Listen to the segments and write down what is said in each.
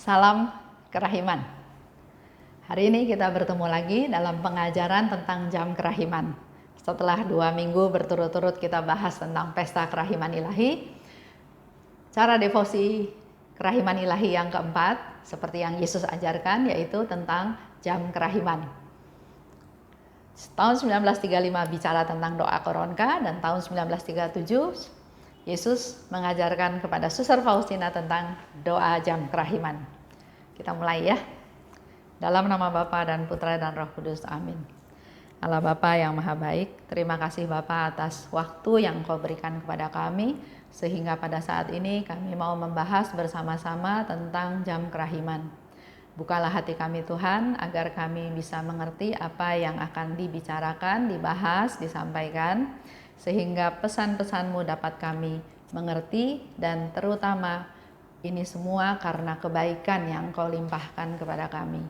Salam kerahiman. Hari ini kita bertemu lagi dalam pengajaran tentang jam kerahiman. Setelah 2 minggu berturut-turut kita bahas tentang pesta kerahiman ilahi, cara devosi kerahiman ilahi yang keempat, seperti yang Yesus ajarkan, yaitu tentang jam kerahiman. Tahun 1935 bicara tentang doa koronka, dan tahun 1937 Yesus mengajarkan kepada Suster Faustina tentang doa jam kerahiman. Kita mulai ya. Dalam nama Bapa dan Putra dan Roh Kudus. Amin. Allah Bapa yang Maha Baik, terima kasih Bapa atas waktu yang Kau berikan kepada kami, sehingga pada saat ini kami mau membahas bersama-sama tentang jam kerahiman. Bukalah hati kami Tuhan, agar kami bisa mengerti apa yang akan dibicarakan, dibahas, disampaikan, sehingga pesan-pesan-Mu dapat kami mengerti, dan terutama ini semua karena kebaikan yang Kau limpahkan kepada kami.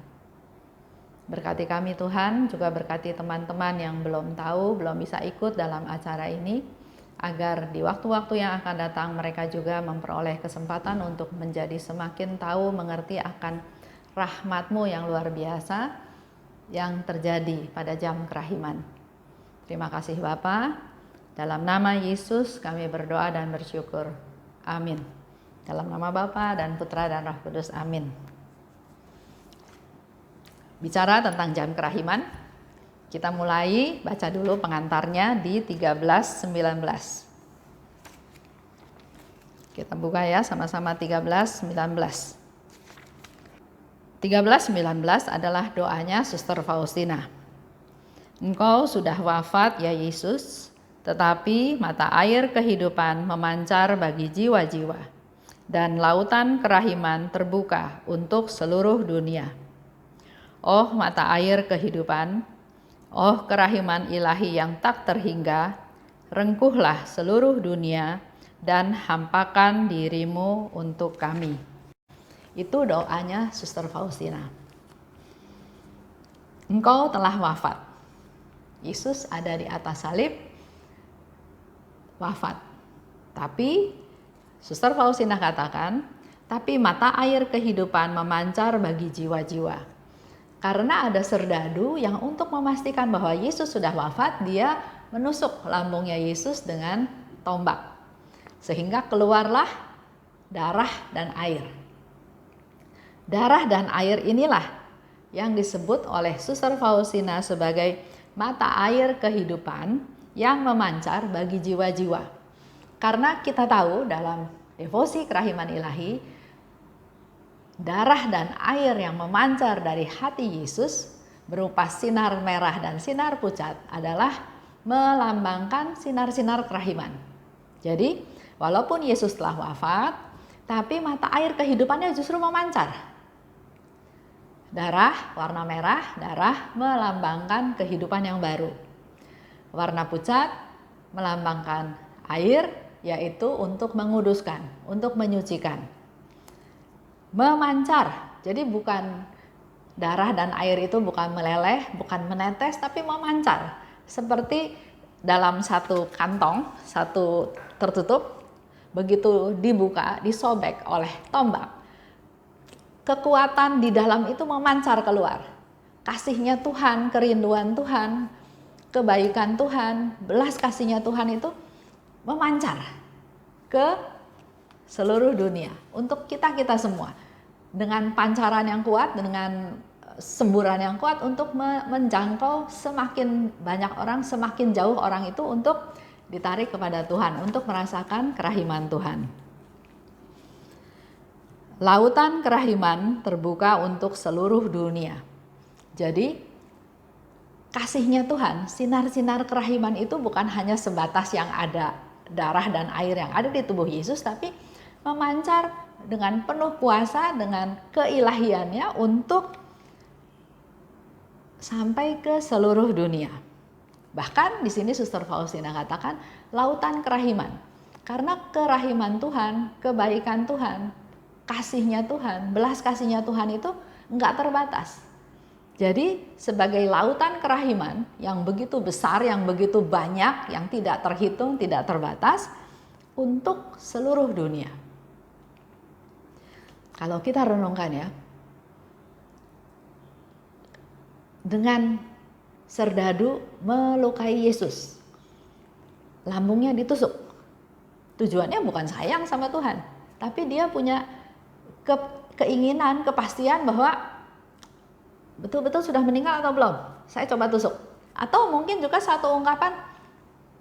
Berkati kami Tuhan, juga berkati teman-teman yang belum tahu, belum bisa ikut dalam acara ini, agar di waktu-waktu yang akan datang mereka juga memperoleh kesempatan untuk menjadi semakin tahu, mengerti akan rahmat-Mu yang luar biasa yang terjadi pada jam kerahiman. Terima kasih Bapa. Dalam nama Yesus kami berdoa dan bersyukur. Amin. Dalam nama Bapa dan Putra dan Roh Kudus. Amin. Bicara tentang jam kerahiman, kita mulai baca dulu pengantarnya di 13:19. Kita buka ya sama-sama 13:19. 13:19 adalah doanya Suster Faustina. Engkau sudah wafat ya Yesus, tetapi mata air kehidupan memancar bagi jiwa-jiwa, dan lautan kerahiman terbuka untuk seluruh dunia. Oh mata air kehidupan, oh kerahiman ilahi yang tak terhingga, rengkuhlah seluruh dunia dan hampakan dirimu untuk kami. Itu doanya Suster Faustina. Engkau telah wafat. Yesus ada di atas salib, wafat. Tapi Suster Faustina katakan, tapi mata air kehidupan memancar bagi jiwa-jiwa. Karena ada serdadu yang untuk memastikan bahwa Yesus sudah wafat, dia menusuk lambungnya Yesus dengan tombak. Sehingga keluarlah darah dan air. Darah dan air inilah yang disebut oleh Suster Faustina sebagai mata air kehidupan yang memancar bagi jiwa-jiwa. Karena kita tahu dalam devosi kerahiman ilahi, darah dan air yang memancar dari hati Yesus berupa sinar merah dan sinar pucat adalah melambangkan sinar-sinar kerahiman. Jadi, walaupun Yesus telah wafat, tapi mata air kehidupannya justru memancar. Darah warna merah, darah melambangkan kehidupan yang baru. Warna pucat melambangkan air, yaitu untuk menguduskan, untuk menyucikan. Memancar, jadi bukan darah dan air itu bukan meleleh, bukan menetes, tapi memancar. Seperti dalam satu kantong, satu tertutup, begitu dibuka, disobek oleh tombak, kekuatan di dalam itu memancar keluar. Kasihnya Tuhan, kerinduan Tuhan, kebaikan Tuhan, belas kasihnya Tuhan itu memancar ke seluruh dunia untuk kita semua, dengan pancaran yang kuat, dengan semburan yang kuat untuk menjangkau semakin banyak orang, semakin jauh orang itu untuk ditarik kepada Tuhan, untuk merasakan kerahiman Tuhan. Lautan kerahiman terbuka untuk seluruh dunia. Jadi kasihnya Tuhan, sinar-sinar kerahiman itu bukan hanya sebatas yang ada darah dan air yang ada di tubuh Yesus, tapi memancar dengan penuh kuasa, dengan keilahiannya untuk sampai ke seluruh dunia. Bahkan di sini Suster Faustina katakan lautan kerahiman. Karena kerahiman Tuhan, kebaikan Tuhan, kasihnya Tuhan, belas kasihnya Tuhan itu enggak terbatas. Jadi sebagai lautan kerahiman yang begitu besar, yang begitu banyak, yang tidak terhitung, tidak terbatas untuk seluruh dunia. Kalau kita renungkan ya, dengan serdadu melukai Yesus, lambungnya ditusuk. Tujuannya bukan sayang sama Tuhan, tapi dia punya keinginan, kepastian bahwa betul-betul sudah meninggal atau belum, saya coba tusuk. Atau mungkin juga satu ungkapan,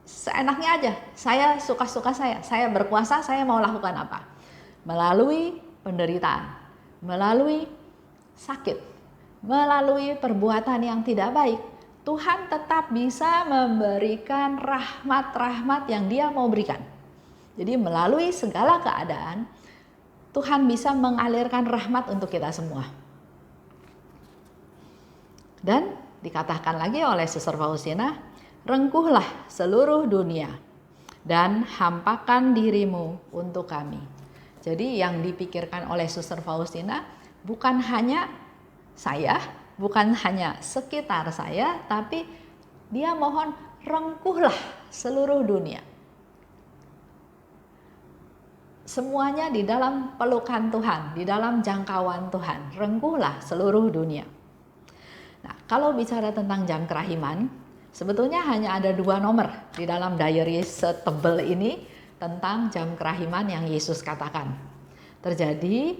seenaknya aja, saya suka-suka saya berkuasa, saya mau lakukan apa. Melalui penderitaan, melalui sakit, melalui perbuatan yang tidak baik, Tuhan tetap bisa memberikan rahmat-rahmat yang Dia mau berikan. Jadi melalui segala keadaan, Tuhan bisa mengalirkan rahmat untuk kita semua. Dan dikatakan lagi oleh Suster Faustina, rengkuhlah seluruh dunia dan hampakan dirimu untuk kami. Jadi yang dipikirkan oleh Suster Faustina bukan hanya saya, bukan hanya sekitar saya, tapi dia mohon rengkuhlah seluruh dunia. Semuanya di dalam pelukan Tuhan, di dalam jangkauan Tuhan. Rengkuhlah seluruh dunia. Nah, kalau bicara tentang jam kerahiman, sebetulnya hanya ada 2 nomor di dalam diary setebel ini tentang jam kerahiman yang Yesus katakan. Terjadi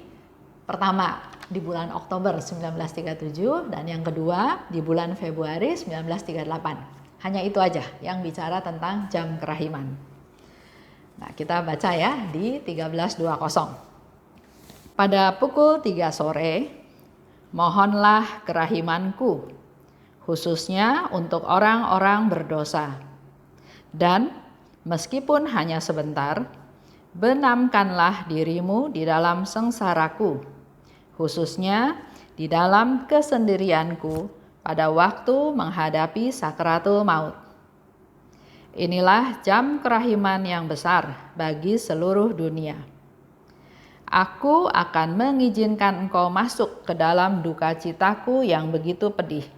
pertama di bulan Oktober 1937 dan yang kedua di bulan Februari 1938. Hanya itu aja yang bicara tentang jam kerahiman. Nah, kita baca ya di 13.20. Pada pukul 3 sore, mohonlah kerahimanku, khususnya untuk orang-orang berdosa. Dan meskipun hanya sebentar, benamkanlah dirimu di dalam sengsaraku, khususnya di dalam kesendirianku pada waktu menghadapi sakratul maut. Inilah jam kerahiman yang besar bagi seluruh dunia. Aku akan mengizinkan engkau masuk ke dalam duka citaku yang begitu pedih.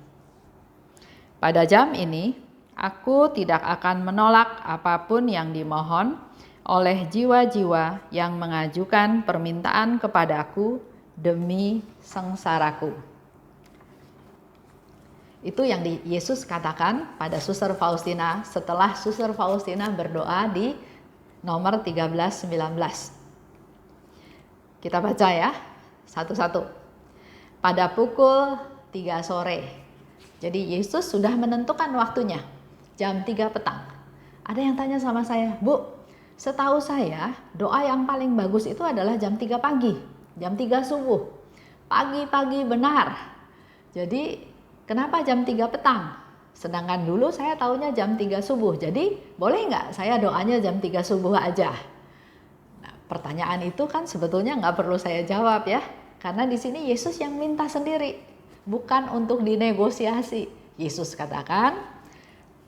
Pada jam ini, aku tidak akan menolak apapun yang dimohon oleh jiwa-jiwa yang mengajukan permintaan kepadaku demi sengsaraku. Itu yang Yesus katakan pada Suster Faustina setelah Suster Faustina berdoa di nomor 13-19. Kita baca ya, satu-satu. Pada pukul 3 sore. Jadi Yesus sudah menentukan waktunya, jam 3 petang. Ada yang tanya sama saya, Bu, setahu saya doa yang paling bagus itu adalah jam 3 pagi, jam 3 subuh. Pagi-pagi benar. Jadi kenapa jam 3 petang? Sedangkan dulu saya taunya jam 3 subuh. Jadi boleh nggak saya doanya jam 3 subuh aja? Nah, pertanyaan itu kan sebetulnya nggak perlu saya jawab ya. Karena di sini Yesus yang minta sendiri. Bukan untuk dinegosiasi. Yesus katakan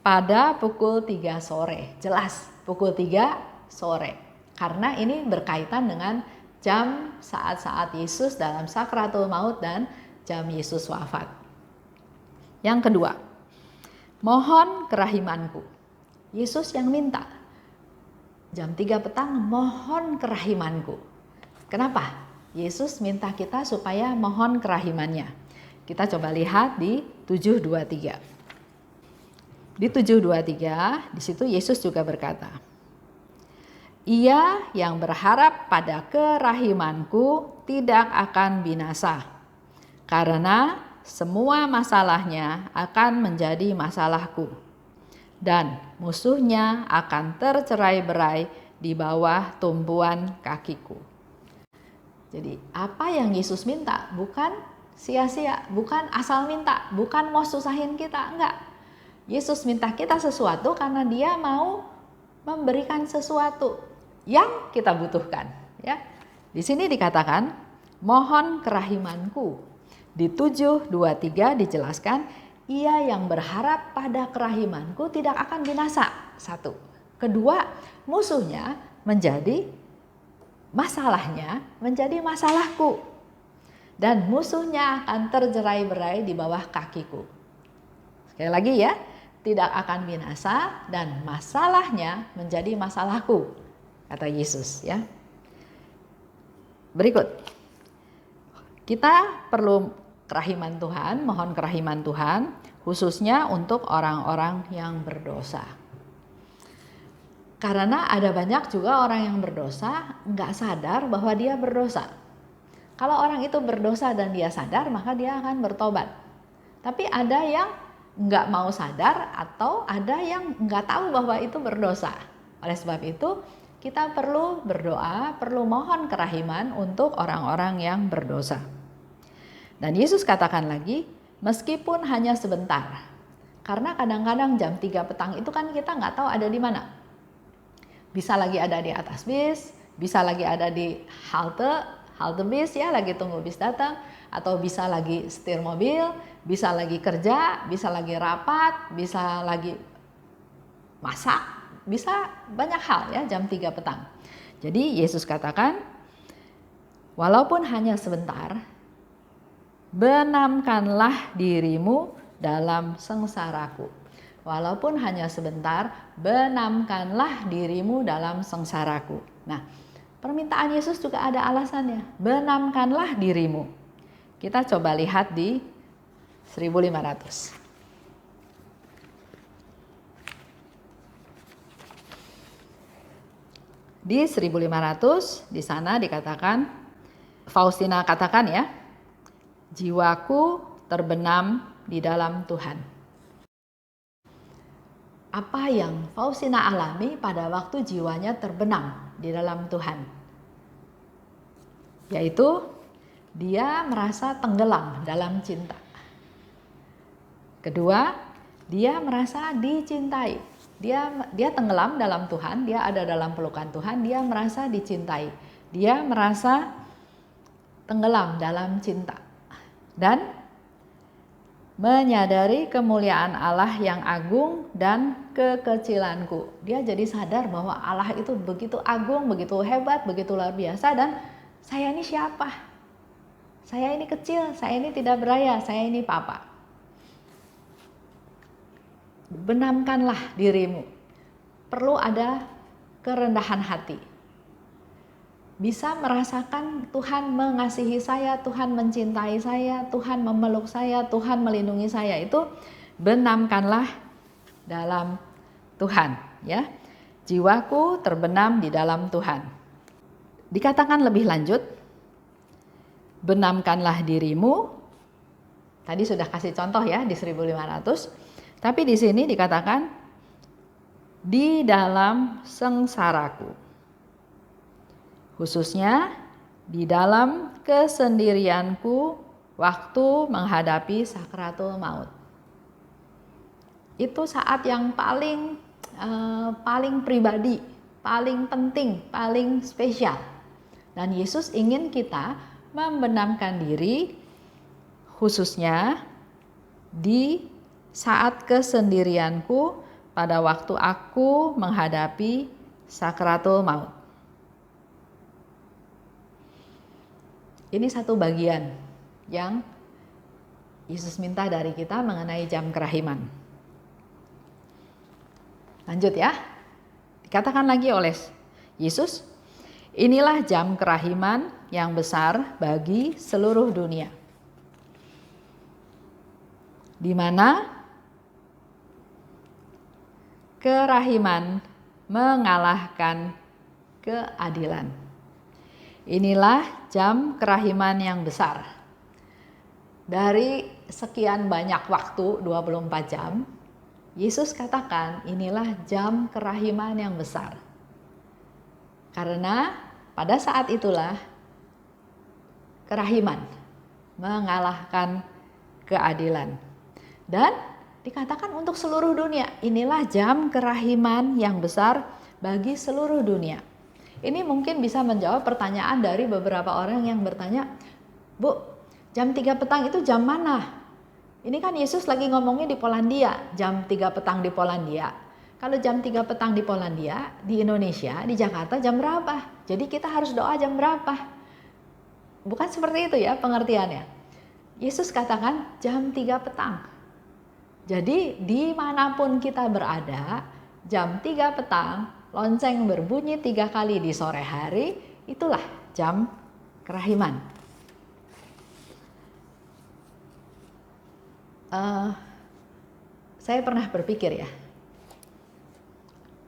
pada pukul 3 sore. Jelas pukul 3 sore. Karena ini berkaitan dengan jam saat-saat Yesus dalam sakratul maut dan jam Yesus wafat. Yang kedua, mohon kerahimanku. Yesus yang minta. Jam 3 petang, mohon kerahimanku. Kenapa? Yesus minta kita supaya mohon kerahimannya. Kita coba lihat di 7:23. Di 7:23, di situ Yesus juga berkata, Ia yang berharap pada kerahimanku tidak akan binasa, karena semua masalahnya akan menjadi masalahku, dan musuhnya akan tercerai-berai di bawah tumpuan kakiku. Jadi apa yang Yesus minta bukan sia-sia, bukan asal minta, bukan mau susahin kita, enggak. Yesus minta kita sesuatu karena Dia mau memberikan sesuatu yang kita butuhkan. Ya, di sini dikatakan mohon kerahimanku. Di 7:23 dijelaskan, ia yang berharap pada kerahimanku tidak akan binasa. 1. Kedua, musuhnya masalahnya menjadi masalahku. Dan musuhnya akan tercerai-berai di bawah kakiku. Sekali lagi ya, tidak akan binasa dan masalahnya menjadi masalahku, kata Yesus ya. Berikut. Kita perlu kerahiman Tuhan, mohon kerahiman Tuhan, khususnya untuk orang-orang yang berdosa. Karena ada banyak juga orang yang berdosa nggak sadar bahwa dia berdosa. Kalau orang itu berdosa dan dia sadar, maka dia akan bertobat. Tapi ada yang nggak mau sadar atau ada yang nggak tahu bahwa itu berdosa. Oleh sebab itu, kita perlu berdoa, perlu mohon kerahiman untuk orang-orang yang berdosa. Dan Yesus katakan lagi, meskipun hanya sebentar. Karena kadang-kadang jam 3 petang itu kan kita nggak tahu ada di mana. Bisa lagi ada di atas bis, bisa lagi ada di halte bis ya, lagi tunggu bis datang, atau bisa lagi setir mobil, bisa lagi kerja, bisa lagi rapat, bisa lagi masak, bisa banyak hal ya jam 3 petang. Jadi Yesus katakan, walaupun hanya sebentar, benamkanlah dirimu dalam sengsaraku. Walaupun hanya sebentar, benamkanlah dirimu dalam sengsaraku. Nah, permintaan Yesus juga ada alasannya. Benamkanlah dirimu. Kita coba lihat di 1500. Di 1500 di sana dikatakan, Faustina katakan ya, jiwaku terbenam di dalam Tuhan. Apa yang Faustina alami pada waktu jiwanya terbenam di dalam Tuhan? Yaitu dia merasa tenggelam dalam cinta. Kedua, dia merasa dicintai. Dia tenggelam dalam Tuhan, dia ada dalam pelukan Tuhan, dia merasa dicintai. Dia merasa tenggelam dalam cinta. Dan menyadari kemuliaan Allah yang agung dan kekecilanku. Dia jadi sadar bahwa Allah itu begitu agung, begitu hebat, begitu luar biasa, dan saya ini siapa? Saya ini kecil, saya ini tidak berdaya, saya ini papa. Benamkanlah dirimu. Perlu ada kerendahan hati. Bisa merasakan Tuhan mengasihi saya, Tuhan mencintai saya, Tuhan memeluk saya, Tuhan melindungi saya. Itu benamkanlah dalam Tuhan, ya. Jiwaku terbenam di dalam Tuhan. Dikatakan lebih lanjut, benamkanlah dirimu. Tadi sudah kasih contoh ya di 1500. Tapi di sini dikatakan di dalam sengsaraku. Khususnya di dalam kesendirianku waktu menghadapi sakratul maut. Itu saat yang paling pribadi, paling penting, paling spesial. Dan Yesus ingin kita membenamkan diri khususnya di saat kesendirianku pada waktu aku menghadapi sakratul maut. Ini satu bagian yang Yesus minta dari kita mengenai jam kerahiman. Lanjut ya. Dikatakan lagi oleh Yesus, inilah jam kerahiman yang besar bagi seluruh dunia. Di mana kerahiman mengalahkan keadilan. Inilah jam kerahiman yang besar. Dari sekian banyak waktu, 24 jam, Yesus katakan inilah jam kerahiman yang besar. Karena pada saat itulah kerahiman mengalahkan keadilan. Dan dikatakan untuk seluruh dunia, inilah jam kerahiman yang besar bagi seluruh dunia. Ini mungkin bisa menjawab pertanyaan dari beberapa orang yang bertanya, Bu, jam 3 petang itu jam mana? Ini kan Yesus lagi ngomongnya di Polandia, jam 3 petang di Polandia. Kalau jam 3 petang di Polandia, di Indonesia, di Jakarta jam berapa? Jadi kita harus doa jam berapa? Bukan seperti itu ya pengertiannya. Yesus katakan jam 3 petang. Jadi dimanapun kita berada, jam 3 petang, lonceng berbunyi 3 kali di sore hari, itulah jam kerahiman. Saya pernah berpikir ya,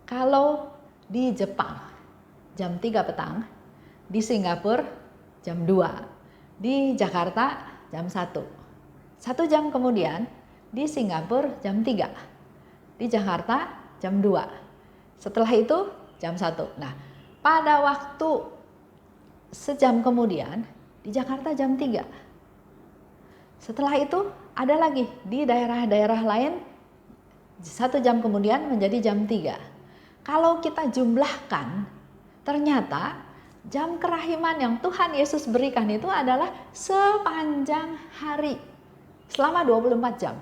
kalau di Jepang jam 3 petang, di Singapura jam 2, di Jakarta jam 1. 1 jam kemudian di Singapura jam 3, di Jakarta jam 2. Setelah itu jam 1. Nah, pada waktu sejam kemudian di Jakarta jam 3. Setelah itu ada lagi di daerah-daerah lain 1 jam kemudian menjadi jam 3. Kalau kita jumlahkan, ternyata jam kerahiman yang Tuhan Yesus berikan itu adalah sepanjang hari, selama 24 jam.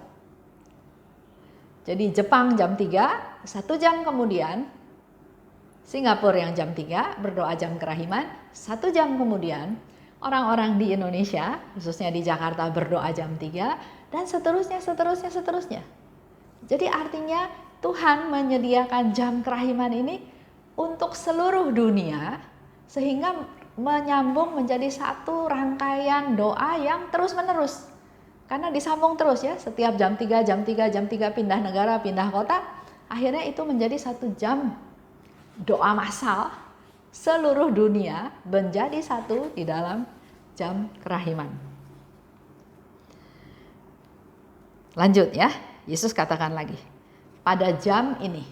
Jadi Jepang jam 3, 1 jam kemudian Singapura yang jam 3 berdoa jam kerahiman, 1 jam kemudian orang-orang di Indonesia, khususnya di Jakarta berdoa jam 3, dan seterusnya. Jadi artinya Tuhan menyediakan jam kerahiman ini untuk seluruh dunia, sehingga menyambung menjadi satu rangkaian doa yang terus-menerus. Karena disambung terus ya, setiap jam 3 pindah negara, pindah kota, akhirnya itu menjadi 1 jam doa massal seluruh dunia menjadi satu di dalam jam kerahiman. Lanjut ya, Yesus katakan lagi, pada jam ini,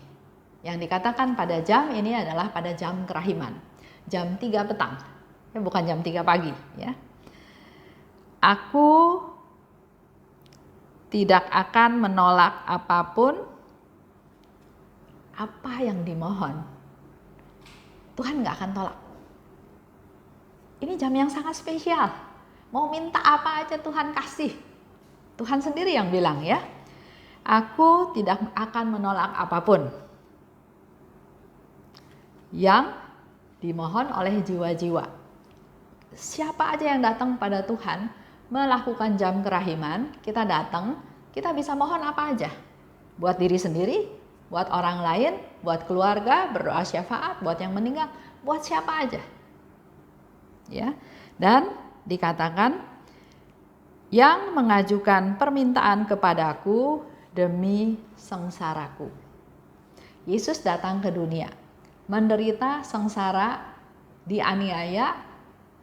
yang dikatakan pada jam ini adalah pada jam kerahiman, jam 3 petang, ya, bukan jam 3 pagi ya. Aku tidak akan menolak apapun apa yang dimohon. Tuhan gak akan tolak. Ini jam yang sangat spesial. Mau minta apa aja Tuhan kasih. Tuhan sendiri yang bilang ya, aku tidak akan menolak apapun yang dimohon oleh jiwa-jiwa. Siapa aja yang datang pada Tuhan melakukan jam kerahiman, kita datang, kita bisa mohon apa aja. Buat diri sendiri, buat orang lain, buat keluarga, berdoa syafaat, buat yang meninggal, buat siapa aja. Ya. Dan dikatakan yang mengajukan permintaan kepadaku demi sengsaraku. Yesus datang ke dunia, menderita sengsara, dianiaya,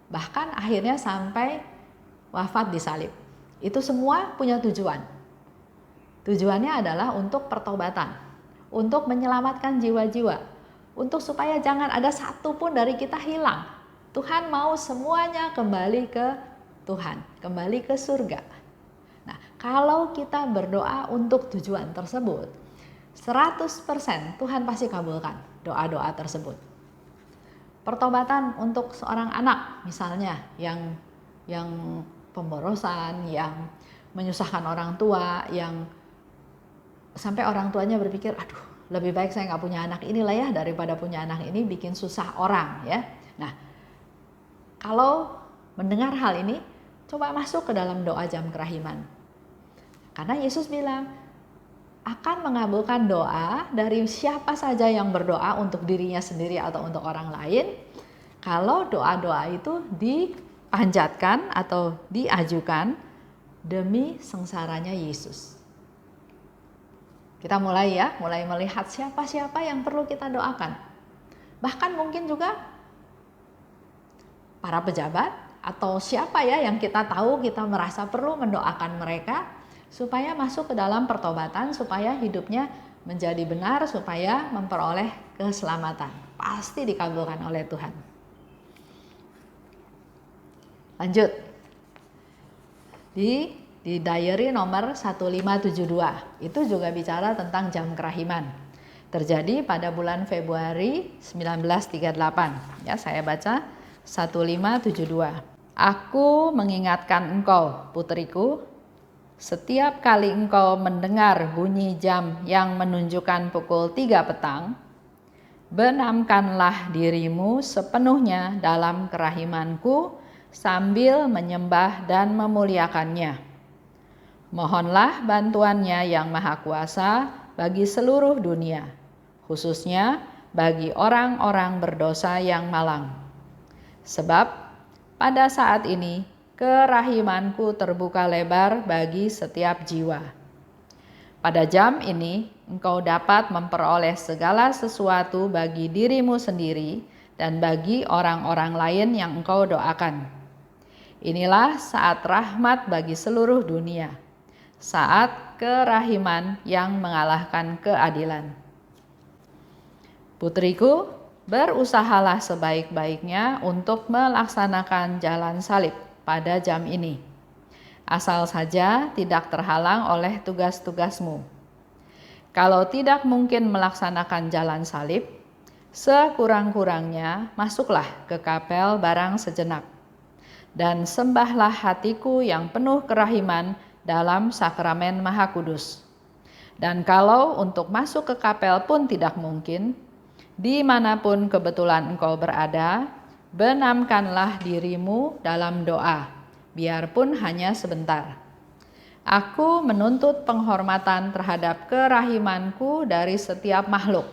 bahkan akhirnya sampai wafat di salib. Itu semua punya tujuan. Tujuannya adalah untuk pertobatan, untuk menyelamatkan jiwa-jiwa, untuk supaya jangan ada satu pun dari kita hilang. Tuhan mau semuanya kembali ke Tuhan, kembali ke surga. Nah, kalau kita berdoa untuk tujuan tersebut, 100% Tuhan pasti kabulkan doa-doa tersebut. Pertobatan untuk seorang anak misalnya yang pemborosan, yang menyusahkan orang tua, yang sampai orang tuanya berpikir, aduh lebih baik saya nggak punya anak inilah ya daripada punya anak ini bikin susah orang ya. Nah, kalau mendengar hal ini, coba masuk ke dalam doa jam kerahiman. Karena Yesus bilang akan mengabulkan doa dari siapa saja yang berdoa untuk dirinya sendiri atau untuk orang lain, kalau doa-doa itu dipanjatkan atau diajukan demi sengsaranya Yesus. Kita mulai melihat siapa-siapa yang perlu kita doakan. Bahkan mungkin juga para pejabat atau siapa ya yang kita tahu kita merasa perlu mendoakan mereka supaya masuk ke dalam pertobatan, supaya hidupnya menjadi benar, supaya memperoleh keselamatan. Pasti dikabulkan oleh Tuhan. Lanjut. Di diary nomor 1572 itu juga bicara tentang jam kerahiman. Terjadi pada bulan Februari 1938. Ya, saya baca 1572. Aku mengingatkan engkau, putriku, setiap kali engkau mendengar bunyi jam yang menunjukkan pukul 3 petang, benamkanlah dirimu sepenuhnya dalam kerahimanku sambil menyembah dan memuliakannya. Mohonlah bantuannya yang maha kuasa bagi seluruh dunia, khususnya bagi orang-orang berdosa yang malang. Sebab pada saat ini kerahimanku terbuka lebar bagi setiap jiwa. Pada jam ini, engkau dapat memperoleh segala sesuatu bagi dirimu sendiri dan bagi orang-orang lain yang engkau doakan. Inilah saat rahmat bagi seluruh dunia, saat kerahiman yang mengalahkan keadilan. Putriku, berusahalah sebaik-baiknya untuk melaksanakan jalan salib pada jam ini. Asal saja tidak terhalang oleh tugas-tugasmu. Kalau tidak mungkin melaksanakan jalan salib, sekurang-kurangnya masuklah ke kapel barang sejenak dan sembahlah hatiku yang penuh kerahiman dalam sakramen Maha Kudus. Dan kalau untuk masuk ke kapel pun tidak mungkin, dimanapun kebetulan engkau berada, benamkanlah dirimu dalam doa, biarpun hanya sebentar. Aku menuntut penghormatan terhadap kerahimanku dari setiap makhluk,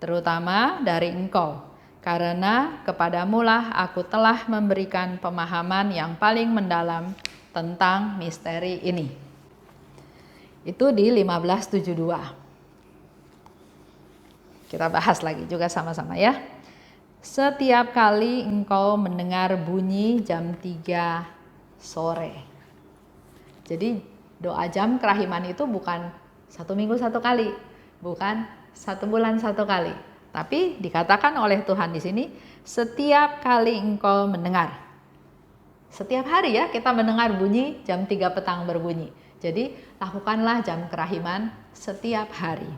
terutama dari engkau, karena kepadamulah aku telah memberikan pemahaman yang paling mendalam tentang misteri ini. Itu di 1572. Kita bahas lagi juga sama-sama ya. Setiap kali engkau mendengar bunyi jam 3 sore. Jadi doa jam kerahiman itu bukan 1 minggu 1 kali, bukan 1 bulan 1 kali. Tapi dikatakan oleh Tuhan di sini, setiap kali engkau mendengar. Setiap hari ya kita mendengar bunyi jam 3 petang berbunyi. Jadi lakukanlah jam kerahiman setiap hari.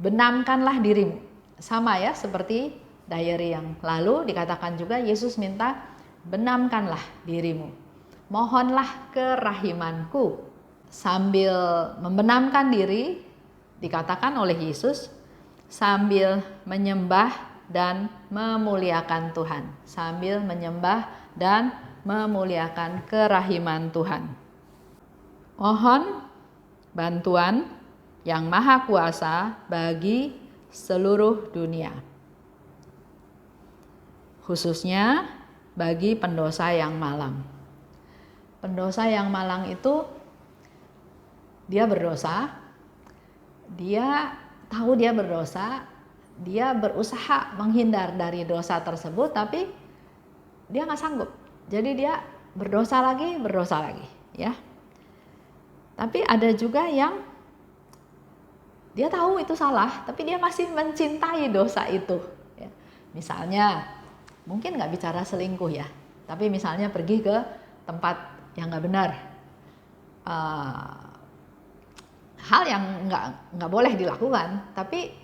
Benamkanlah dirimu. Sama ya seperti diary yang lalu dikatakan juga Yesus minta benamkanlah dirimu. Mohonlah kerahimanku. Sambil membenamkan diri dikatakan oleh Yesus sambil menyembah dan memuliakan Tuhan. Sambil menyembah dan memuliakan kerahiman Tuhan. Mohon bantuan yang maha kuasa bagi seluruh dunia, khususnya bagi pendosa yang malang. Pendosa yang malang itu dia berdosa, dia tahu dia berdosa, dia berusaha menghindar dari dosa tersebut, tapi dia nggak sanggup. Jadi dia berdosa lagi, ya. Tapi ada juga yang dia tahu itu salah, tapi dia masih mencintai dosa itu. Ya. Misalnya, mungkin nggak bicara selingkuh ya, tapi misalnya pergi ke tempat yang nggak benar, hal yang nggak boleh dilakukan, tapi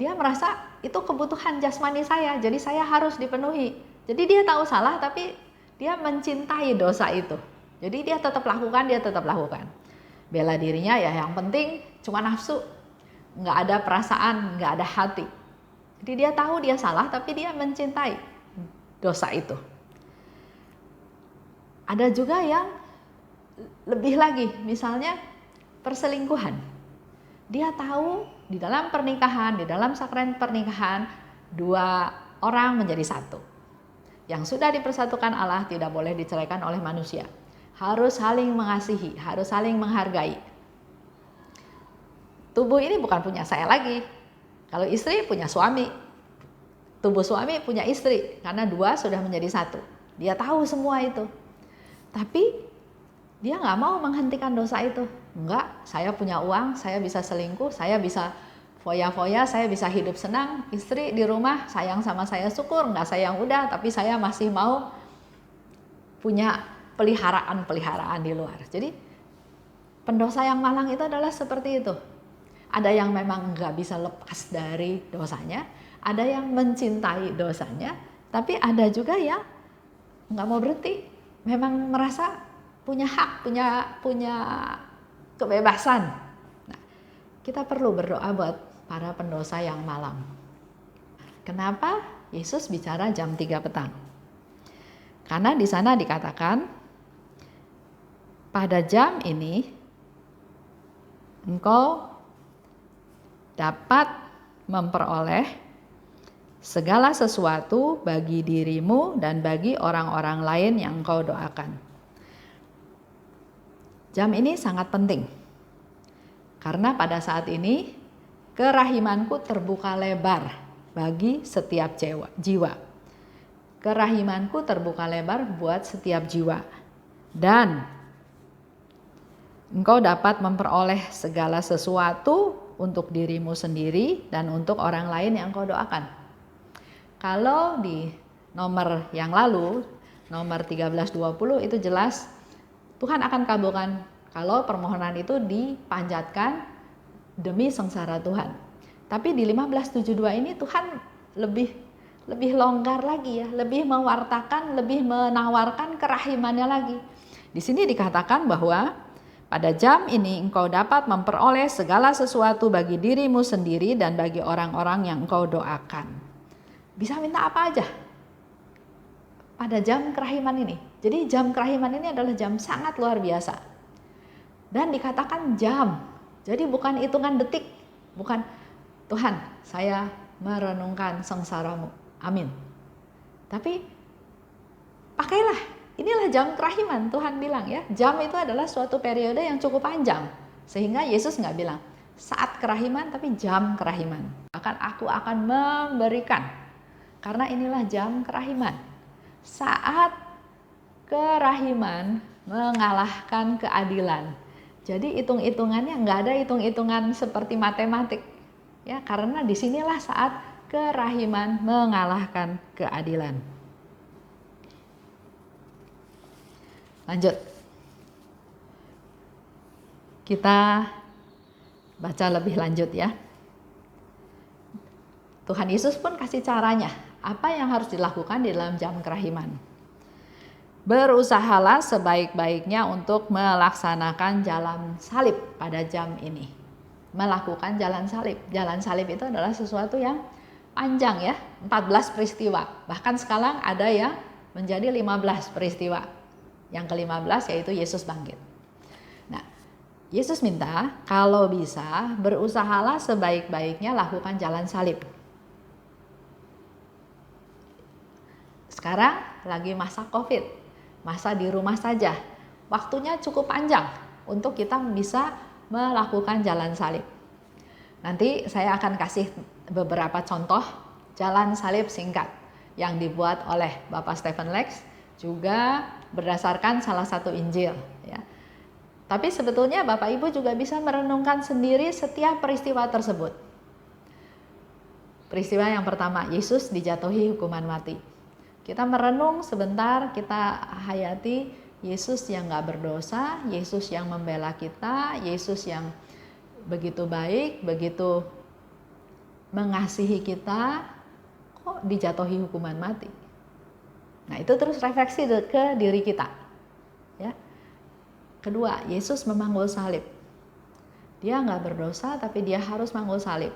dia merasa itu kebutuhan jasmani saya, jadi saya harus dipenuhi. Jadi dia tahu salah, tapi dia mencintai dosa itu. Jadi dia tetap lakukan. Bela dirinya ya, yang penting cuma nafsu. Nggak ada perasaan, nggak ada hati. Jadi dia tahu dia salah, tapi dia mencintai dosa itu. Ada juga yang lebih lagi, misalnya perselingkuhan. Dia tahu di dalam pernikahan, di dalam sakramen pernikahan, 2 orang menjadi satu. Yang sudah dipersatukan Allah tidak boleh diceraikan oleh manusia. Harus saling mengasihi, harus saling menghargai. Tubuh ini bukan punya saya lagi. Kalau istri punya suami, tubuh suami punya istri, karena 2 sudah menjadi 1. Dia tahu semua itu. Tapi dia nggak mau menghentikan dosa itu. Enggak, saya punya uang, saya bisa selingkuh, saya bisa foya-foya, saya bisa hidup senang. Istri di rumah sayang sama saya, syukur, nggak sayang udah, tapi saya masih mau punya peliharaan di luar. Jadi pendosa yang malang itu adalah seperti itu. Ada yang memang nggak bisa lepas dari dosanya, ada yang mencintai dosanya, tapi ada juga yang nggak mau berhenti, memang merasa punya hak, punya kebebasan. Nah, kita perlu berdoa buat para pendosa yang malang. Kenapa Yesus bicara jam 3 petang? Karena di sana dikatakan pada jam ini engkau dapat memperoleh segala sesuatu bagi dirimu dan bagi orang-orang lain yang engkau doakan. Jam ini sangat penting, karena pada saat ini kerahimanku terbuka lebar bagi setiap jiwa. Kerahimanku terbuka lebar buat setiap jiwa. Dan engkau dapat memperoleh segala sesuatu untuk dirimu sendiri dan untuk orang lain yang engkau doakan. Kalau di nomor yang lalu, nomor 1320 itu jelas Tuhan akan kabulkan kalau permohonan itu dipanjatkan demi sengsara Tuhan. Tapi di 1572 ini Tuhan lebih longgar lagi ya, lebih mewartakan, lebih menawarkan kerahimannya lagi. Di sini dikatakan bahwa pada jam ini engkau dapat memperoleh segala sesuatu bagi dirimu sendiri dan bagi orang-orang yang engkau doakan. Bisa minta apa aja pada jam kerahiman ini. Jadi jam kerahiman ini adalah jam sangat luar biasa. Dan dikatakan jam, jadi bukan hitungan detik, bukan Tuhan saya merenungkan sengsaramu, amin. Tapi pakailah. Inilah jam kerahiman, Tuhan bilang ya. Jam itu adalah suatu periode yang cukup panjang. Sehingga Yesus nggak bilang saat kerahiman, tapi jam kerahiman. Aku akan memberikan. Karena inilah jam kerahiman. Saat kerahiman mengalahkan keadilan. Jadi hitung-hitungannya nggak ada hitung-hitungan seperti matematik. Ya, karena disinilah saat kerahiman mengalahkan keadilan. Lanjut. Kita baca lebih lanjut ya. Tuhan Yesus pun kasih caranya. Apa yang harus dilakukan di dalam jam kerahiman? Berusahalah sebaik-baiknya untuk melaksanakan jalan salib pada jam ini. Melakukan jalan salib. Jalan salib itu adalah sesuatu yang panjang ya. 14 peristiwa. Bahkan sekarang ada yang menjadi 15 peristiwa. Yang ke-15 yaitu Yesus bangkit. Nah, Yesus minta kalau bisa berusahalah sebaik-baiknya lakukan jalan salib. Sekarang lagi masa COVID, masa di rumah saja. Waktunya cukup panjang untuk kita bisa melakukan jalan salib. Nanti saya akan kasih beberapa contoh jalan salib singkat yang dibuat oleh Bapak Stephen Lex, juga berdasarkan salah satu Injil ya. Tapi sebetulnya Bapak Ibu juga bisa merenungkan sendiri setiap peristiwa tersebut. Peristiwa yang pertama, Yesus dijatuhi hukuman mati. Kita merenung sebentar, kita hayati Yesus yang gak berdosa, Yesus yang membela kita, Yesus yang begitu baik, begitu mengasihi kita, kok dijatuhi hukuman mati? Nah, itu terus refleksi ke diri kita. Ya. Kedua, Yesus memanggul salib. Dia nggak berdosa, tapi dia harus manggul salib.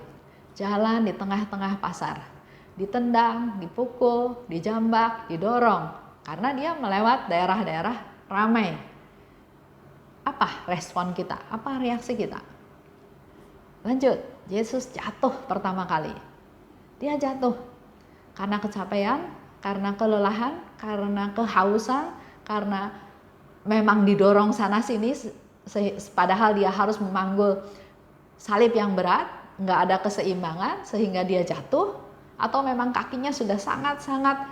Jalan di tengah-tengah pasar, ditendang, dipukul, dijambak, didorong, karena dia melewat daerah-daerah ramai. Apa respon kita? Apa reaksi kita? Lanjut, Yesus jatuh pertama kali. Dia jatuh karena kecapean, karena kelelahan, karena kehausan, karena memang didorong sana sini, padahal dia harus memanggul salib yang berat, nggak ada keseimbangan sehingga dia jatuh, atau memang kakinya sudah sangat-sangat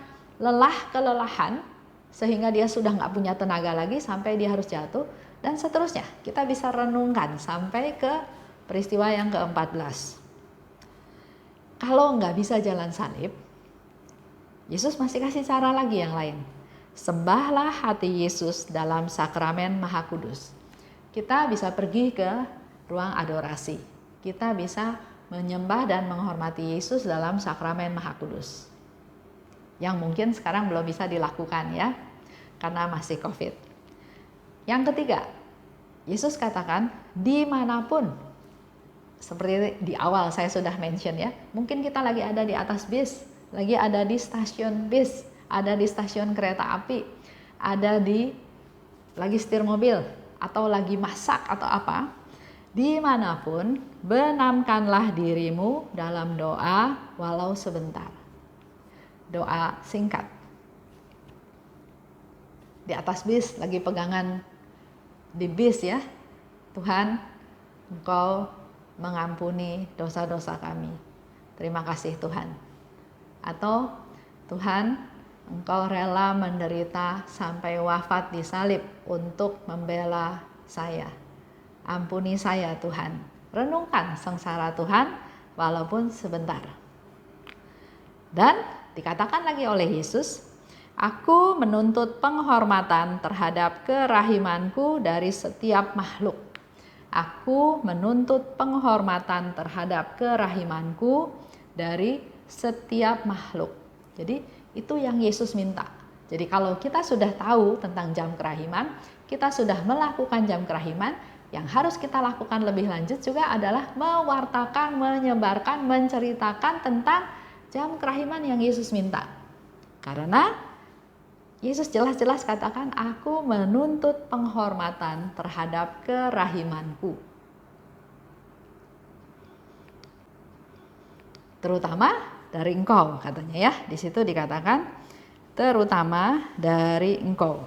kelelahan sehingga dia sudah nggak punya tenaga lagi sampai dia harus jatuh, dan seterusnya. Kita bisa renungkan sampai ke peristiwa yang ke-14. Kalau nggak bisa jalan salib, Yesus masih kasih cara lagi yang lain. Sembahlah hati Yesus dalam sakramen Maha Kudus. Kita bisa pergi ke ruang adorasi. Kita bisa menyembah dan menghormati Yesus dalam sakramen Maha Kudus. Yang mungkin sekarang belum bisa dilakukan ya, karena masih COVID. Yang ketiga, Yesus katakan dimanapun, seperti di awal saya sudah mention ya, mungkin kita lagi ada di atas bis, lagi ada di stasiun bis, ada di stasiun kereta api, ada lagi setir mobil, atau lagi masak atau apa, dimanapun benamkanlah dirimu dalam doa walau sebentar. doa singkat. Di atas bis, lagi pegangan di bis ya. Tuhan, Engkau mengampuni dosa-dosa kami. Terima kasih Tuhan. Atau Tuhan, Engkau rela menderita sampai wafat di salib untuk membela saya. Ampuni saya Tuhan. Renungkan sengsara Tuhan walaupun sebentar. Dan dikatakan lagi oleh Yesus, Aku menuntut penghormatan terhadap kerahimanku dari setiap makhluk. Aku menuntut penghormatan terhadap kerahimanku dari setiap makhluk. Jadi itu yang Yesus minta. Jadi kalau kita sudah tahu tentang jam kerahiman, kita sudah melakukan jam kerahiman, yang harus kita lakukan lebih lanjut juga adalah mewartakan, menyebarkan, menceritakan tentang jam kerahiman yang Yesus minta. Karena Yesus jelas-jelas katakan, aku menuntut penghormatan terhadap kerahimanku. Terutama dari engkau, katanya ya. Di situ dikatakan, terutama dari engkau.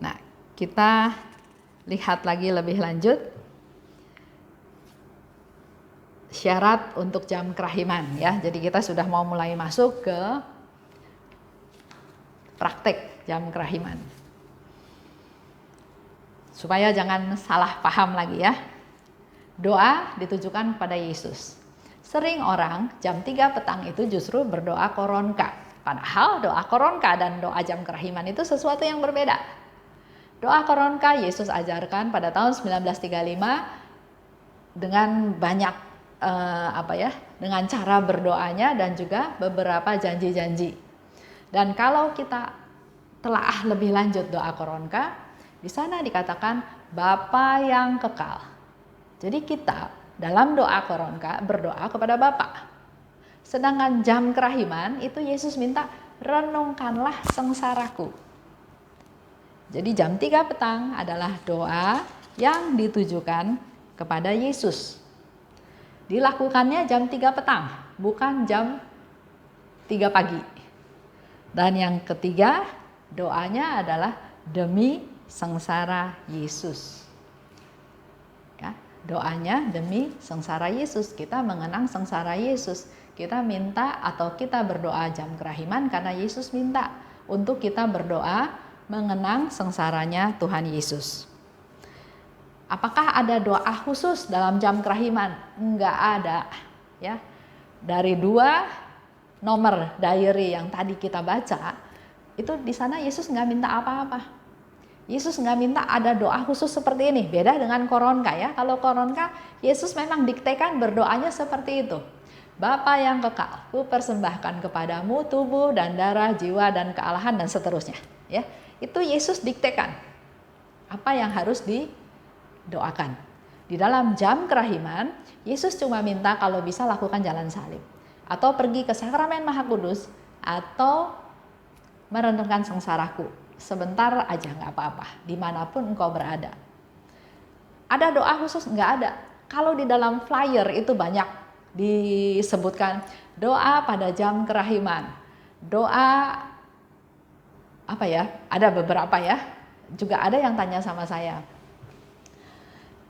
Nah, kita lihat lagi lebih lanjut. Syarat untuk jam kerahiman ya. Jadi kita sudah mau mulai masuk ke praktek jam kerahiman. Supaya jangan salah paham lagi ya. Doa ditujukan kepada Yesus. Sering orang jam 3 petang itu justru berdoa koronka. Padahal doa koronka dan doa jam kerahiman itu sesuatu yang berbeda. Doa koronka Yesus ajarkan pada tahun 1935 dengan banyak dengan cara berdoanya dan juga beberapa janji-janji. Dan kalau kita telaah lebih lanjut doa koronka, di sana dikatakan Bapa yang kekal. Jadi kita dalam doa koronka berdoa kepada Bapa. Sedangkan jam kerahiman itu Yesus minta renungkanlah sengsaraku. Jadi jam 3 petang adalah doa yang ditujukan kepada Yesus. Dilakukannya jam 3 petang, bukan jam 3 pagi. Dan yang ketiga, doanya adalah demi sengsara Yesus. Ya, doanya demi sengsara Yesus. Kita mengenang sengsara Yesus. Kita minta atau kita berdoa jam kerahiman karena Yesus minta untuk kita berdoa mengenang sengsaranya Tuhan Yesus. Apakah ada doa khusus dalam jam kerahiman? Enggak ada, ya. Dari 2 nomor diary yang tadi kita baca, itu di sana Yesus nggak minta apa-apa. Yesus nggak minta ada doa khusus seperti ini. Beda dengan koronka ya. Kalau koronka, Yesus memang diktekan berdoanya seperti itu. Bapa yang kekal, ku persembahkan kepadamu tubuh dan darah, jiwa dan kealahan dan seterusnya. Ya, itu Yesus diktekan. Apa yang harus doakan. Di dalam jam kerahiman, Yesus cuma minta kalau bisa lakukan jalan salib. Atau pergi ke sakramen Maha Kudus. Atau merenungkan sengsaraku. Sebentar aja gak apa-apa. Dimanapun engkau berada. Ada doa khusus? Nggak ada. Kalau di dalam flyer itu banyak disebutkan doa pada jam kerahiman. Doa apa ya? Ada beberapa ya. Juga ada yang tanya sama saya.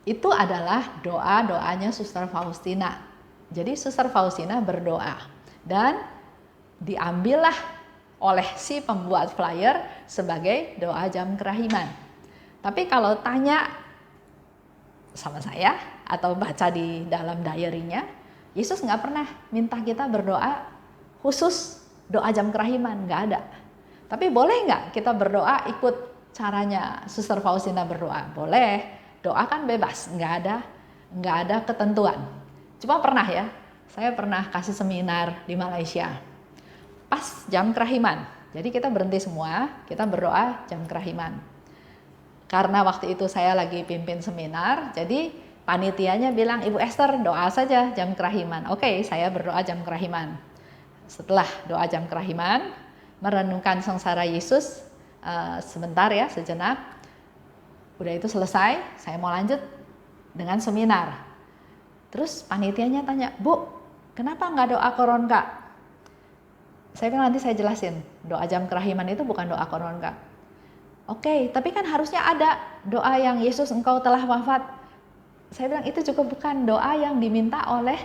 Itu adalah doa-doanya Suster Faustina. Jadi Suster Faustina berdoa dan diambillah oleh si pembuat flyer sebagai doa jam kerahiman. Tapi kalau tanya sama saya atau baca di dalam diary-nya, Yesus nggak pernah minta kita berdoa khusus doa jam kerahiman, nggak ada. Tapi boleh nggak kita berdoa ikut caranya Suster Faustina berdoa? Boleh. Doa kan bebas, nggak ada ketentuan. Cuma pernah ya, saya pernah kasih seminar di Malaysia pas jam kerahiman. Jadi kita berhenti semua, kita berdoa jam kerahiman. Karena waktu itu saya lagi pimpin seminar, jadi panitianya bilang, Ibu Esther doa saja jam kerahiman. Oke, saya berdoa jam kerahiman. Setelah doa jam kerahiman, merenungkan sengsara Yesus sebentar ya, sejenak. Udah itu selesai, saya mau lanjut dengan seminar. Terus panitianya tanya, "Bu, kenapa nggak doa koronka?" Saya bilang, nanti saya jelasin, doa jam kerahiman itu bukan doa koronka. Oke, tapi kan harusnya ada doa yang Yesus engkau telah wafat. Saya bilang itu juga bukan doa yang diminta oleh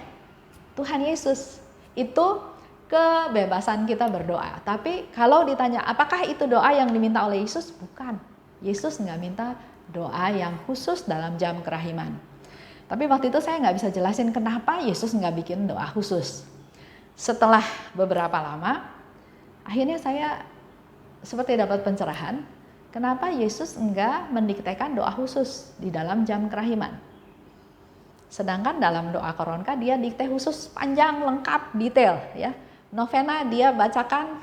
Tuhan Yesus. Itu kebebasan kita berdoa. Tapi kalau ditanya apakah itu doa yang diminta oleh Yesus? Bukan. Yesus nggak minta doa yang khusus dalam jam kerahiman. Tapi waktu itu saya nggak bisa jelasin kenapa Yesus nggak bikin doa khusus. Setelah beberapa lama, akhirnya saya seperti dapat pencerahan. Kenapa Yesus enggak mendiktekan doa khusus di dalam jam kerahiman? Sedangkan dalam doa koronka dia dikte khusus panjang, lengkap, detail ya. Novena dia bacakan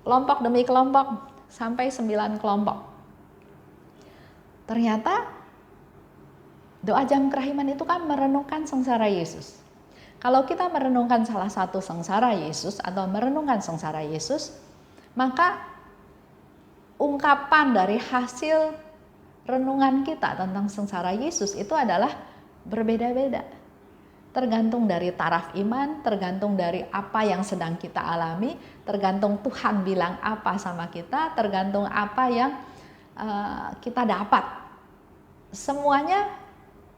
kelompok demi kelompok sampai 9 kelompok. Ternyata doa jam kerahiman itu kan merenungkan sengsara Yesus. Kalau kita merenungkan salah satu sengsara Yesus atau merenungkan sengsara Yesus, maka ungkapan dari hasil renungan kita tentang sengsara Yesus itu adalah berbeda-beda. Tergantung dari taraf iman, tergantung dari apa yang sedang kita alami, tergantung Tuhan bilang apa sama kita, tergantung apa yang kita dapat. Semuanya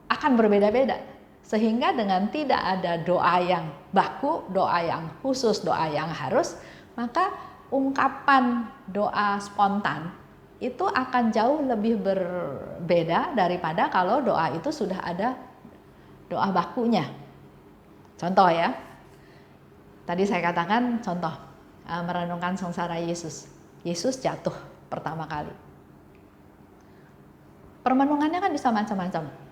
akan berbeda-beda. Sehingga dengan tidak ada doa yang baku, doa yang khusus, doa yang harus, maka ungkapan doa spontan itu akan jauh lebih berbeda daripada kalau doa itu sudah ada doa bakunya. Contoh ya, tadi saya katakan contoh merenungkan sengsara Yesus. Yesus jatuh pertama kali. Permenungannya kan bisa macam-macam.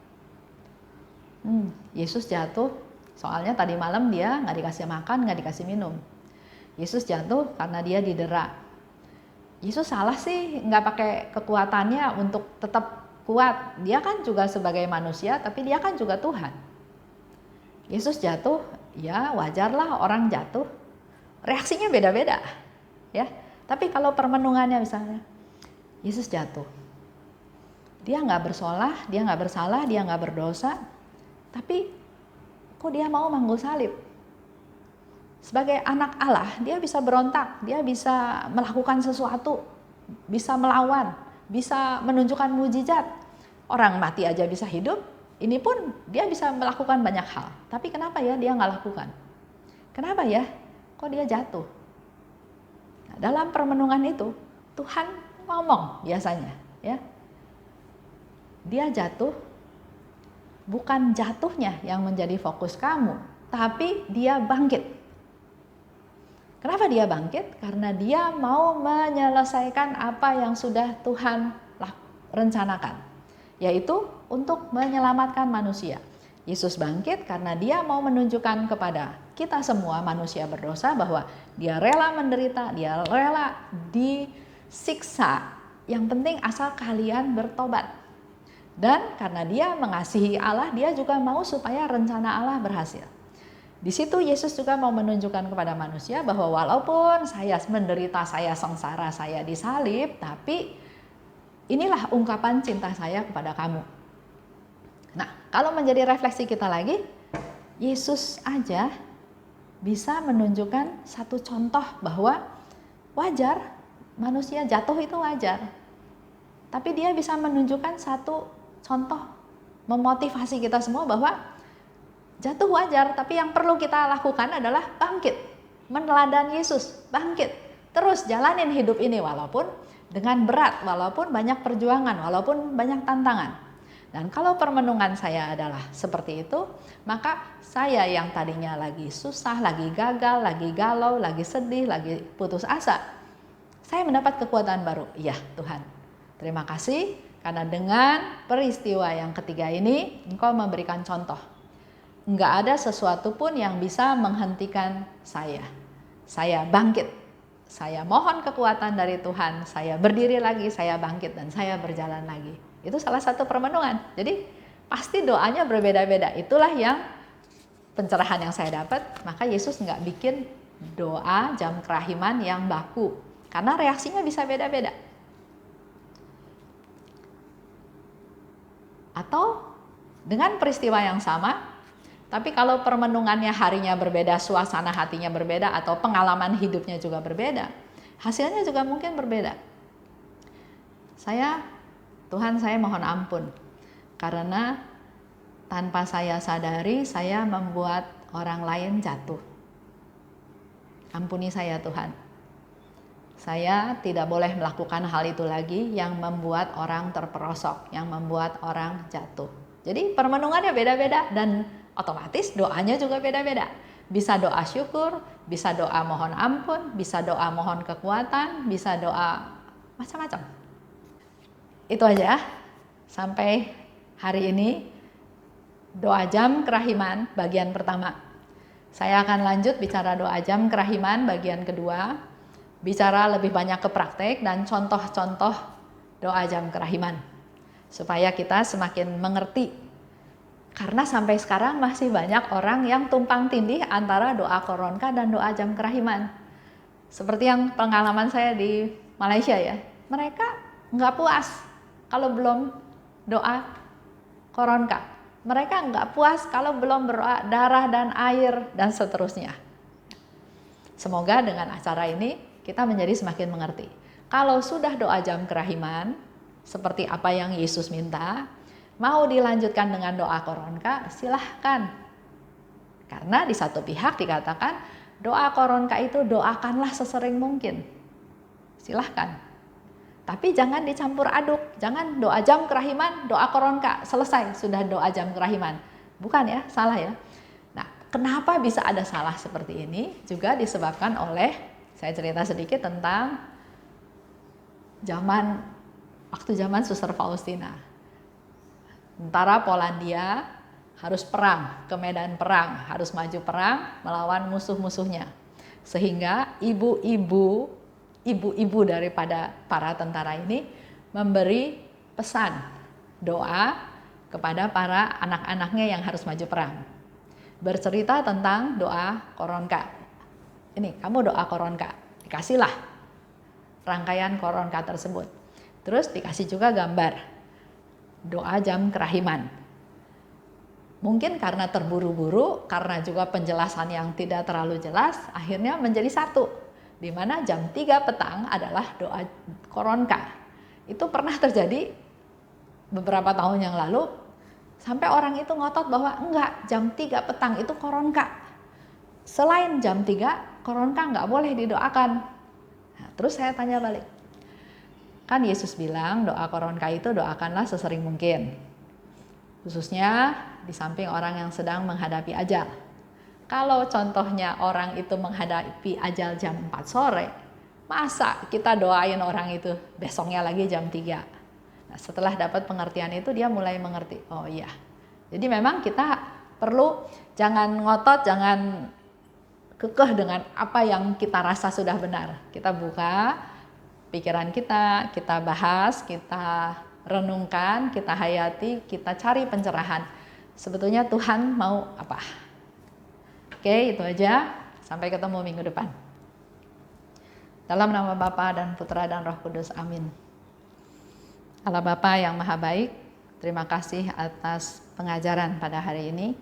Yesus jatuh, soalnya tadi malam dia nggak dikasih makan, nggak dikasih minum. Yesus jatuh karena dia didera. Yesus salah sih nggak pakai kekuatannya untuk tetap kuat. Dia kan juga sebagai manusia, tapi dia kan juga Tuhan. Yesus jatuh, ya wajarlah orang jatuh. Reaksinya beda-beda, ya. Tapi kalau permenungannya misalnya, Yesus jatuh. Dia nggak bersalah, dia nggak berdosa, tapi kok dia mau manggul salib? Sebagai anak Allah, dia bisa berontak, dia bisa melakukan sesuatu, bisa melawan, bisa menunjukkan mujizat. Orang mati aja bisa hidup, ini pun dia bisa melakukan banyak hal. Tapi kenapa ya dia nggak lakukan? Kenapa ya? Kok dia jatuh? Nah, dalam permenungan itu, Tuhan ngomong biasanya, ya. Dia jatuh, bukan jatuhnya yang menjadi fokus kamu, tapi dia bangkit. Kenapa dia bangkit? Karena dia mau menyelesaikan apa yang sudah Tuhan rencanakan, yaitu untuk menyelamatkan manusia. Yesus bangkit karena dia mau menunjukkan kepada kita semua manusia berdosa bahwa dia rela menderita, dia rela disiksa. Yang penting asal kalian bertobat. Dan karena dia mengasihi Allah, dia juga mau supaya rencana Allah berhasil. Di situ Yesus juga mau menunjukkan kepada manusia bahwa walaupun saya menderita, saya sengsara, saya disalib, tapi inilah ungkapan cinta saya kepada kamu. Nah, kalau menjadi refleksi kita lagi, Yesus aja bisa menunjukkan satu contoh bahwa wajar, manusia jatuh itu wajar. Tapi dia bisa menunjukkan satu contoh, memotivasi kita semua bahwa jatuh wajar, tapi yang perlu kita lakukan adalah bangkit, meneladani Yesus, bangkit, terus jalanin hidup ini walaupun dengan berat, walaupun banyak perjuangan, walaupun banyak tantangan. Dan kalau permenungan saya adalah seperti itu, maka saya yang tadinya lagi susah, lagi gagal, lagi galau, lagi sedih, lagi putus asa, saya mendapat kekuatan baru. Ya Tuhan, terima kasih karena dengan peristiwa yang ketiga ini, Engkau memberikan contoh. Nggak ada sesuatu pun yang bisa menghentikan saya. Saya bangkit. Saya mohon kekuatan dari Tuhan. Saya berdiri lagi, saya bangkit dan saya berjalan lagi. Itu salah satu permenungan. Jadi pasti doanya berbeda-beda. Itulah yang pencerahan yang saya dapat. Maka Yesus nggak bikin doa jam kerahiman yang baku. Karena reaksinya bisa beda-beda. Atau dengan peristiwa yang sama, Tapi kalau permenungannya harinya berbeda, suasana hatinya berbeda, atau pengalaman hidupnya juga berbeda, hasilnya juga mungkin berbeda. Tuhan saya mohon ampun, karena tanpa saya sadari saya membuat orang lain jatuh. Ampuni saya Tuhan. Saya tidak boleh melakukan hal itu lagi yang membuat orang terperosok, yang membuat orang jatuh. Jadi permenungannya beda-beda dan otomatis doanya juga beda-beda. Bisa doa syukur, bisa doa mohon ampun, bisa doa mohon kekuatan, bisa doa macam-macam. Itu aja sampai hari ini doa jam kerahiman bagian pertama. Saya akan lanjut bicara doa jam kerahiman bagian kedua, bicara lebih banyak ke praktek dan contoh-contoh doa jam kerahiman, supaya kita semakin mengerti. Karena sampai sekarang masih banyak orang yang tumpang tindih antara doa koronka dan doa jam kerahiman. Seperti yang pengalaman saya di Malaysia ya, mereka nggak puas kalau belum doa koronka. Mereka nggak puas kalau belum berdoa darah dan air dan seterusnya. Semoga dengan acara ini kita menjadi semakin mengerti. Kalau sudah doa jam kerahiman, seperti apa yang Yesus minta, mau dilanjutkan dengan doa koronka, silahkan. Karena di satu pihak dikatakan, doa koronka itu doakanlah sesering mungkin. Silahkan. Tapi jangan dicampur aduk, jangan doa jam kerahiman, doa koronka, selesai, sudah doa jam kerahiman. Bukan ya, salah ya. Nah, kenapa bisa ada salah seperti ini? Juga disebabkan oleh, saya cerita sedikit tentang waktu zaman Suster Faustina. Tentara Polandia harus perang, ke medan perang, harus maju perang melawan musuh-musuhnya. Sehingga ibu-ibu daripada para tentara ini memberi pesan doa kepada para anak-anaknya yang harus maju perang. Bercerita tentang doa koronka. Ini, kamu doa koronka. Dikasihlah rangkaian koronka tersebut. Terus dikasih juga gambar doa jam kerahiman. Mungkin karena terburu-buru, karena juga penjelasan yang tidak terlalu jelas, akhirnya menjadi satu. Di mana jam 3 petang adalah doa koronka. Itu pernah terjadi beberapa tahun yang lalu, sampai orang itu ngotot bahwa enggak, jam 3 petang itu koronka. Selain jam 3, koronka enggak boleh didoakan. Nah, terus saya tanya balik. Kan Yesus bilang doa koronka itu doakanlah sesering mungkin. Khususnya di samping orang yang sedang menghadapi ajal. Kalau contohnya orang itu menghadapi ajal jam 4 sore, masa kita doain orang itu besoknya lagi jam 3. Nah, setelah dapat pengertian itu dia mulai mengerti, oh iya. Jadi memang kita perlu jangan ngotot, jangan kekeh dengan apa yang kita rasa sudah benar. Kita buka pikiran kita bahas, kita renungkan, kita hayati, kita cari pencerahan. Sebetulnya Tuhan mau apa? Oke, itu aja. Sampai ketemu minggu depan. Dalam nama Bapa dan Putra dan Roh Kudus. Amin. Allah Bapa yang Maha Baik, terima kasih atas pengajaran pada hari ini.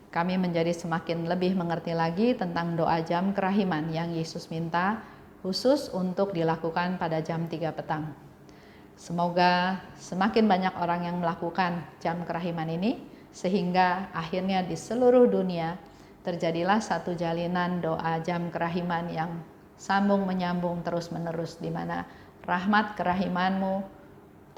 Kami menjadi semakin lebih mengerti lagi tentang doa jam kerahiman yang Yesus minta khusus untuk dilakukan pada jam 3 petang. Semoga semakin banyak orang yang melakukan jam kerahiman ini, sehingga akhirnya di seluruh dunia terjadilah satu jalinan doa jam kerahiman yang sambung menyambung terus menerus, di mana rahmat kerahiman-Mu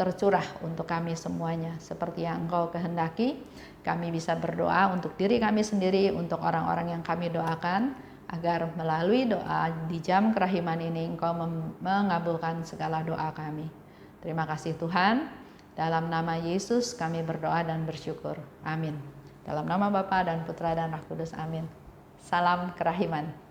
tercurah untuk kami semuanya. Seperti yang Engkau kehendaki, kami bisa berdoa untuk diri kami sendiri, untuk orang-orang yang kami doakan, agar melalui doa di jam kerahiman ini Engkau mengabulkan segala doa kami. Terima kasih Tuhan. Dalam nama Yesus kami berdoa dan bersyukur. Amin. Dalam nama Bapa dan Putra dan Roh Kudus. Amin. Salam kerahiman.